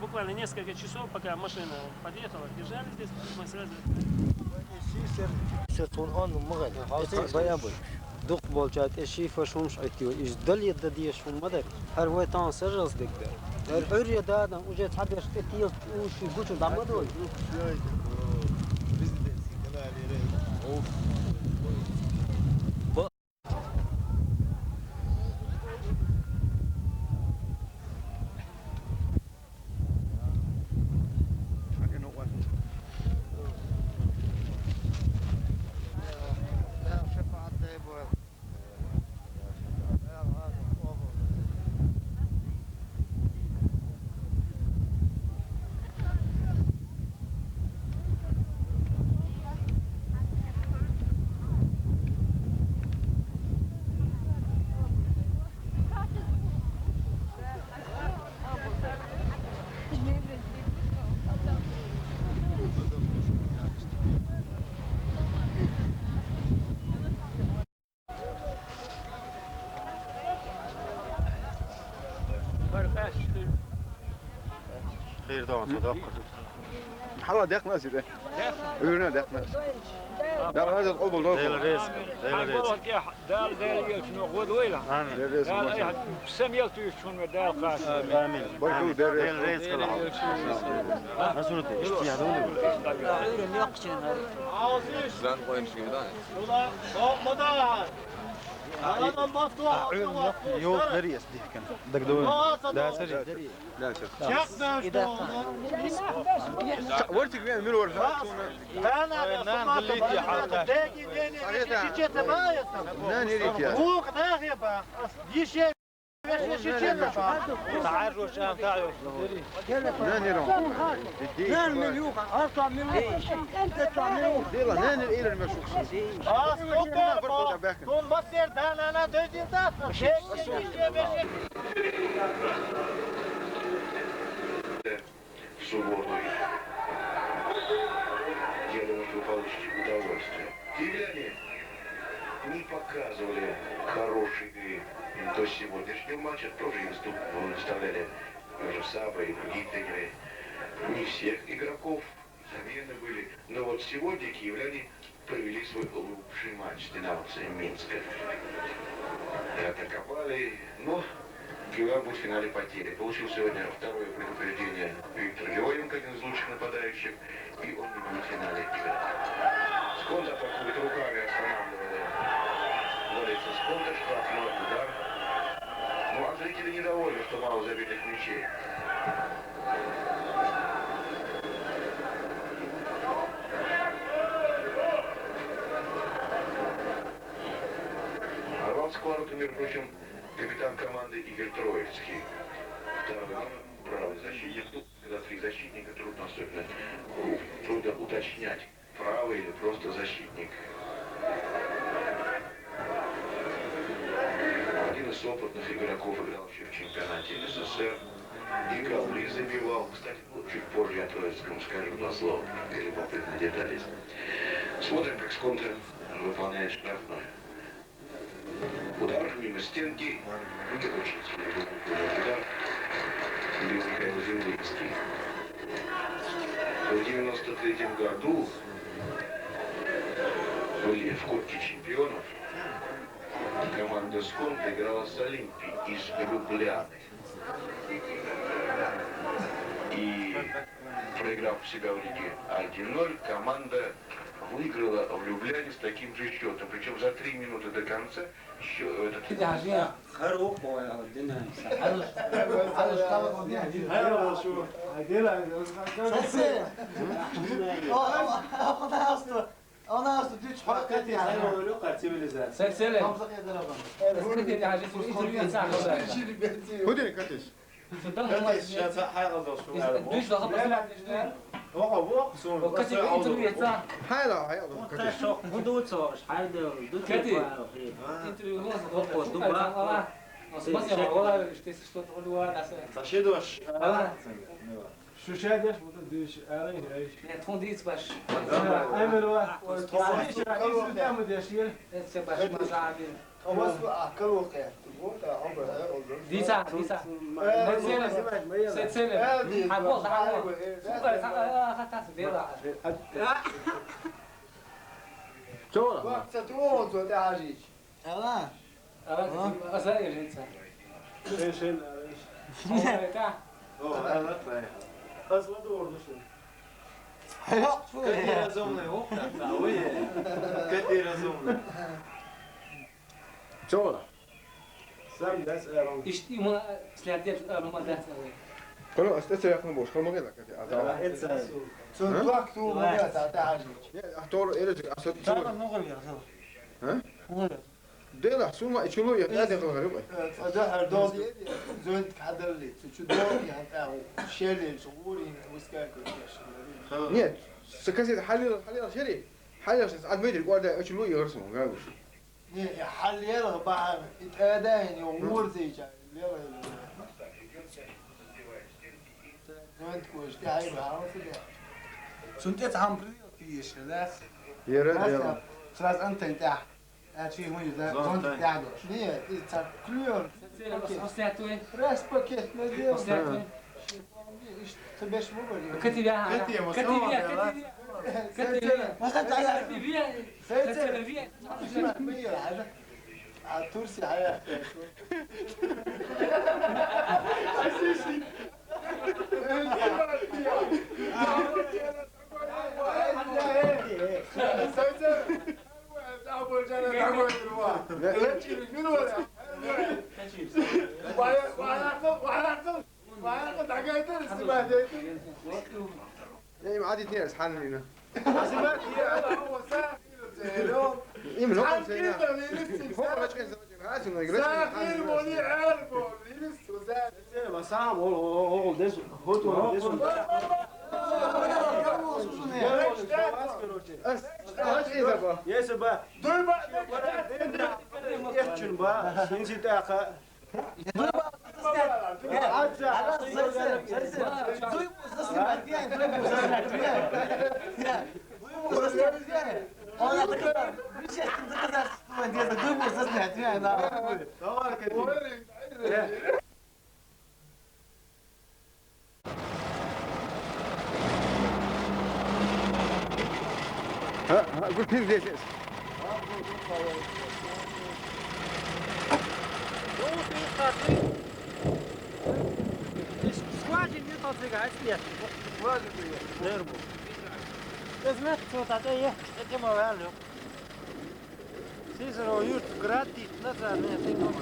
буквально несколько часов, пока машина подъехала, держали здесь, мы сразу... Duk bolchat eşi faşumş etiyor. İzdal yedde diye şummadır. Her vaytan sarız dikler. Her örye dağdan uca tabiş etiyor. Uşu guçu damadı ol. خير طبعا صدق حلا دقنا سيده ورنا دقنا ده هذا القبل ده ديل الرزق ديل يشنو غود ويلا ديل اي سم يلتو يشون ديل خاص امين برضو ديل الرزق مسؤول اشتي هذول Öğren yakçın hadi. Ben koyayım şimdi daha. يوم دريس دي كان بدك دول ده سري لا شوف ورتك وين من ورا انا خليت يا حلقه ناني ريت يا تعال وشام تعال ناني رون Nel milyon, arka milyon. Etra milyon. يلا ناني الى المشوق в субботу. Я думаю, что вы получите удовольствие. Киевляне не показывали хорошей игры до сегодняшнего матча. Тоже их выставляли уже Саба и другие тренеры. Не всех игроков замены были. Но вот сегодня киевляне провели свой лучший матч с динамовцами Минска. Атаковали, но Киевлян будет в финале потери. Получил сегодня второе предупреждение Виктор Леоненко, один из лучших нападающих, и он не будет в финале играть. Сконда атакует руками, останавливая. Борется Сконда, штрафной удар. Ну а зрители недовольны, что мало забитых мячей. Сковородка, между прочим, капитан команды Игорь Троицкий. Второй номер, правый защитник. Тут, когда три защитника, трудно особенно трудно уточнять, правый или просто защитник. Один из опытных игроков играл еще в чемпионате СССР. Играл и забивал. Кстати, чуть позже я Троицкому скажу два слова, или любопытные детали. Смотрим, как Сконда выполняет штрафной. Удар мимо стенки, не очень сильный удар, бил Михаил Землицкий. В 93-м году были в Кубке чемпионов. Команда Сконда играла с Олимпией из Любляны. И проиграв себя в лиге 1-0, команда выиграла в Любляне с таким же счетом. Причем за 3 минуты до конца Ona astı düç hakkı yani. Seksele. هدي كاتش Düç daha حالا حالا شو شادش بود دیش آره ایش تندیس باش امروز و دیش دم دیشیل باش مزعبی Ama su akıl okuyor. Bu da ama olur. ديسا سنة حقول Çoğla. Bak tutuyor o da acı. أنا أسرع جنسا Решен. أصلا دوردشون كثير زمني هو كثير زمني Çoğla. سام داس أرون إشتي ما سلاديت ما دات Konu aslı yakın boş. Kalma gel hakikaten. Azal. إنسان Tutuyor tu mu da acı. Ya doğru öyle asıl. نغل يا Ha? نغل Değil la suma içulu ya. Ne de kalır yok. فده أرداد زوج حضر لي شو دور يعني أو شيري شغوري وسكاك Niye? Sıkıntı halil şeri. Halil şeri ad medir orada içulu yırsın. Gel bu. حل يلا بقى يتأدين يومور زي جاي يلا زوج كوش دي هاي بقى شنت تعمري في شلاخ Yere de. خلاص أنت تاع شيء هو ذا زون تاعو ليه كليون أستاذ راس باكيت مليون أستاذ تبش مو بلي كتب يا ما خدت على هذا الترسي حياة Ya عادي اثنين اسحان هنا. حسبات هي هو ساخن زيرون إيه من هم كده هو مش كان زوجين هاسم ساخن ولي عربو ليس وزاد مسام هو ديس هو ديس ايش اذا بقى يس با دول بقى يحكي با ينزل تاخا ها قلت لي ليش Składzi nie to cygać, nie. Nerwo. To jest metr, co ta je, jakie ma realno. Cicero, już gratis, na co nie, ty no.